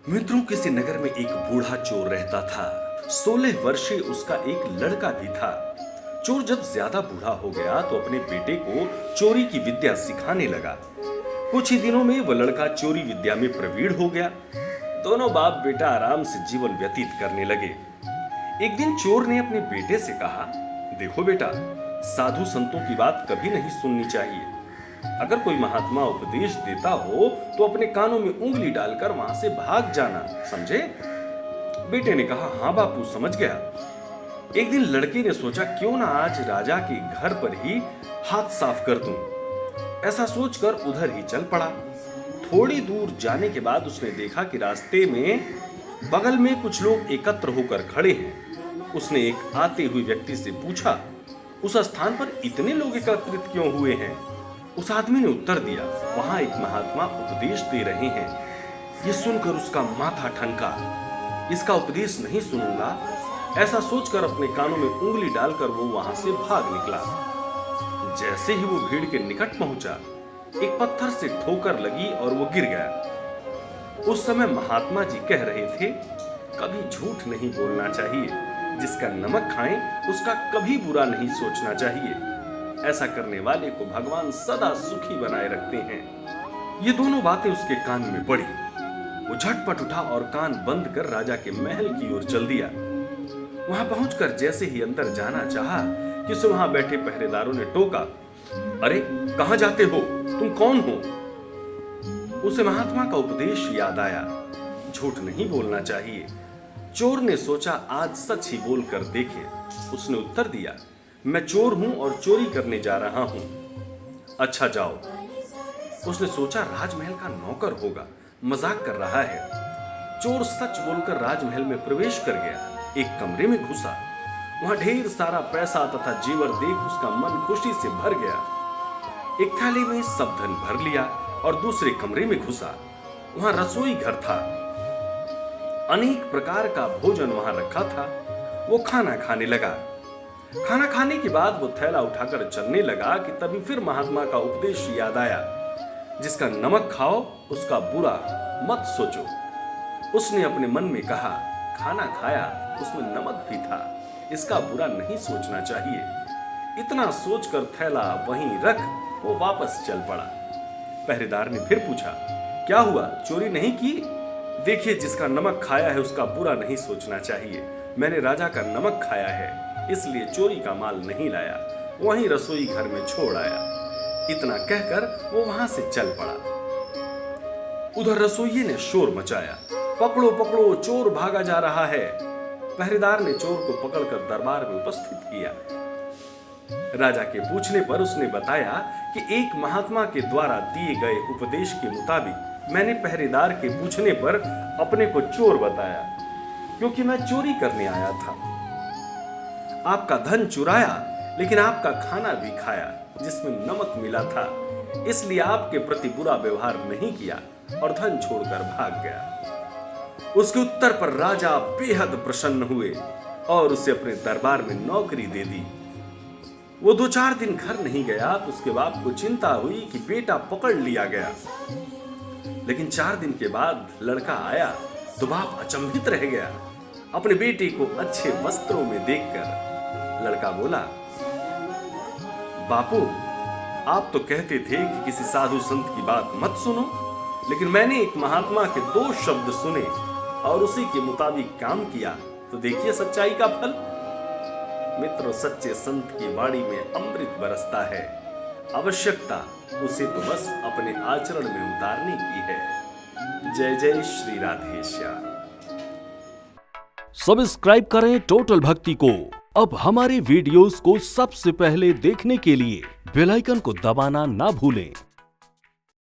मित्रों, किसी नगर में एक बूढ़ा चोर रहता था। 16 वर्षीय उसका एक लड़का भी था। चोर जब ज्यादा बूढ़ा हो गया तो अपने बेटे को चोरी की विद्या सिखाने लगा। कुछ ही दिनों में वह लड़का चोरी विद्या में प्रवीण हो गया। दोनों बाप बेटा आराम से जीवन व्यतीत करने लगे। एक दिन चोर ने अपने बेटे से कहा, देखो बेटा, साधु संतों की बात कभी नहीं सुननी चाहिए। अगर कोई महात्मा उपदेश देता हो तो अपने कानों में उंगली डालकर वहां से भाग जाना, समझे? बेटे ने कहा, हाँ बापू, समझ गया। एक दिन लड़के ने सोचा, क्यों ना आज राजा के घर पर ही हाथ साफ कर दूं। ऐसा सोचकर उधर ही चल पड़ा। थोड़ी दूर जाने के बाद उसने देखा कि रास्ते में बगल में कुछ लोग एकत्र होकर खड़े हैं। उसने एक आते हुए व्यक्ति से पूछा, उस स्थान पर इतने लोग एकत्रित क्यों हुए हैं? उस आदमी ने उत्तर दिया, वहां एक महात्मा उपदेश दे रहे हैं। ये सुनकर उसका माथा ठनका। इसका उपदेश नहीं सुनूंगा, ऐसा सोचकर अपने कानों में उंगली डालकर वो वहां से भाग निकला। जैसे ही वो भीड़ के निकट पहुंचा, एक पत्थर से ठोकर लगी और वो गिर गया। उस समय महात्मा जी कह रहे थे, कभी झूठ नहीं बोलना चाहिए। जिसका नमक खाएं उसका कभी बुरा नहीं सोचना चाहिए। ऐसा करने वाले को भगवान सदा सुखी बनाए रखते हैं। ये दोनों बातें उसके कान में पड़ी। वो झटपट उठा और कान बंद कर राजा के महल की ओर चल दिया। वहां पहुंचकर जैसे ही अंदर जाना चाहा कि उसे वहां बैठे पहरेदारों ने टोका, अरे कहां जाते हो, तुम कौन हो? उसे महात्मा का उपदेश याद आया, झूठ नहीं बोलना चाहिए। चोर ने सोचा, आज सच ही बोलकर देखे। उसने उत्तर दिया, मैं चोर हूं और चोरी करने जा रहा हूं। अच्छा जाओ। उसने सोचा, राजमहल का नौकर होगा, मजाक कर रहा है। चोर सच बोलकर राजमहल में प्रवेश कर गया। एक कमरे में घुसा। वहां ढेर सारा पैसा तथा जेवर देख उसका मन खुशी से भर गया। एक थाली में सब धन भर लिया और दूसरे कमरे में घुसा। वहां रसोई घर था। अनेक प्रकार का भोजन वहां रखा था। वो खाना खाने लगा। खाना खाने के बाद वो थैला उठाकर चलने लगा कि तभी फिर महात्मा का उपदेश याद आया, जिसका नमक खाओ उसका बुरा मत सोचो। उसने अपने मन में कहा, खाना खाया उसमें नमक भी था, इसका बुरा नहीं सोचना चाहिए। इतना सोचकर थैला वहीं रख वो वापस चल पड़ा। पहरेदार ने फिर पूछा, क्या हुआ, चोरी नहीं की? देखिए, जिसका नमक खाया है उसका बुरा नहीं सोचना चाहिए। मैंने राजा का नमक खाया है, इसलिए चोरी का माल नहीं लाया, वहीं रसोई घर में छोड़ आया। इतना कहकर वो वहां से चल पड़ा। उधर रसोइये ने शोर मचाया, पकड़ो पकड़ो, चोर भागा जा रहा है। पहरेदार ने चोर को पकड़कर दरबार में उपस्थित किया। राजा के पूछने पर उसने बताया कि एक महात्मा के द्वारा दिए गए उपदेश के मुताबिक मैंने पहरेदार के पूछने पर अपने को चोर बताया, क्योंकि मैं चोरी करने आया था। आपका धन चुराया, लेकिन आपका खाना भी खाया जिसमें नमक मिला था, इसलिए आपके प्रति बुरा व्यवहार नहीं किया और धन छोड़कर भाग गया। उसके उत्तर पर राजा बेहद प्रसन्न हुए और उसे अपने दरबार में नौकरी दे दी। वो 2-4 दिन घर नहीं गया तो उसके बाप को चिंता हुई कि बेटा पकड़ लिया गया। लेकिन 4 दिन के बाद लड़का आया तो बाप अचंभित रह गया अपने बेटे को अच्छे वस्त्रों में देखकर। लड़का बोला, बापू, आप तो कहते थे कि किसी साधु संत की बात मत सुनो, लेकिन मैंने एक महात्मा के 2 शब्द सुने और उसी के मुताबिक काम किया, तो देखिए सच्चाई का फल। मित्रों, सच्चे संत की वाणी में अमृत बरसता है। आवश्यकता उसे तो बस अपने आचरण में उतारने की है। जय जय श्री राधेश्याम। सब्सक्राइब करें टोटल भक्ति को। अब हमारे वीडियोस को सबसे पहले देखने के लिए बेल आइकन को दबाना ना भूलें।